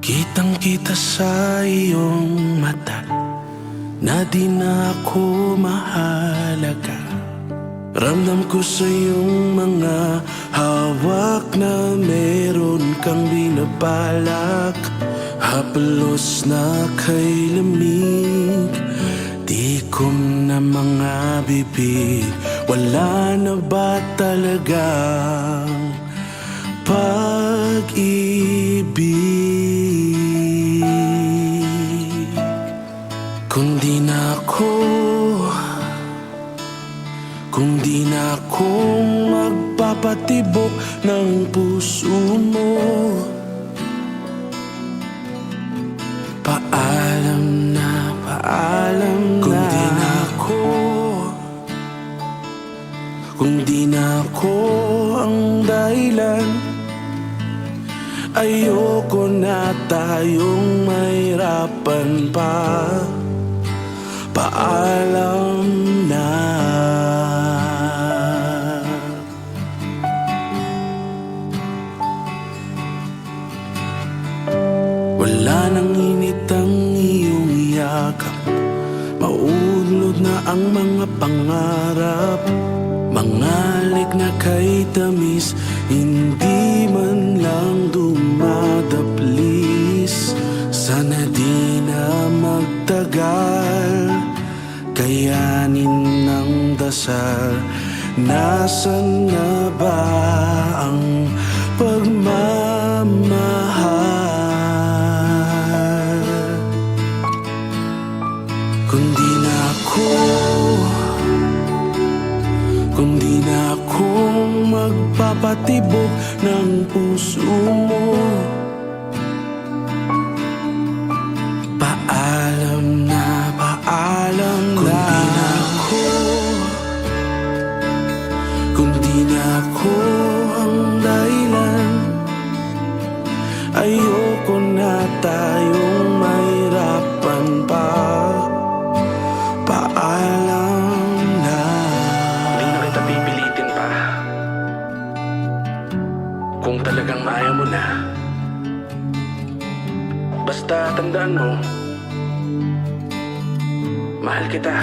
Kitang-kita sa iyong mata na di na ako mahalaga. Ramdam ko sa iyong mga hawak na meron kang binabalak. Hapelos na kay lamig, tikom na mga bibig. Wala na ba talagang pag-ibig? Kung di na ako magpapatibok ng puso mo, paalam na, paalam na. Kung di na ako ang dahilan, ayoko na tayong mahirapan pa. Paalam na. Wala nang init ang iyong yakap, mauunlod na ang mga pangarap. Mangalik na kay tamis, hindi man lang dumadaplis. Sana di na magtagal, kayanin ng dasal. Nasaan na ba ang pagmamahal? Kung di na ako magpapatibok ng puso mo, paalam na, paalam na. Kung di na ako ang dahilan, ayoko na tayong mahirapan pa. Paalam na. Di na kita pipilitin pa. Kung talagang ayaw mo na, basta tandaan mo, mahal kita.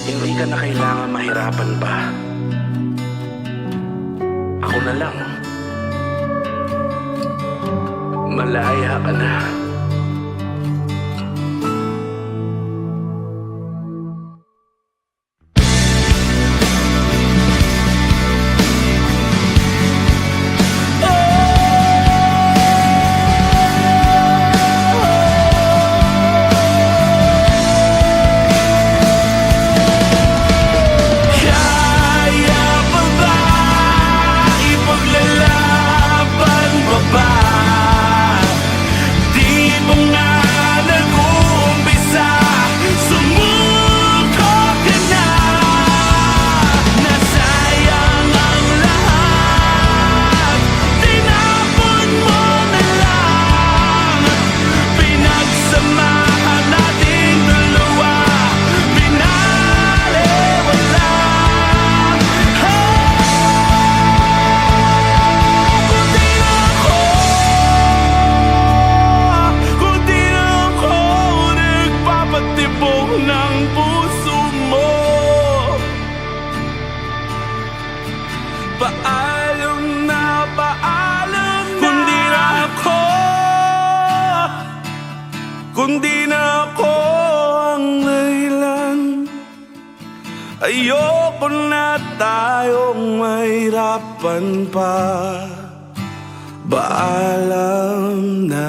Hindi ka na kailangan mahirapan pa. Ako na lang. Malaya ka na. Paalam na, paalam na. Kung di na ako ang dahilan, ayoko na tayong mahirapan pa. Paalam na.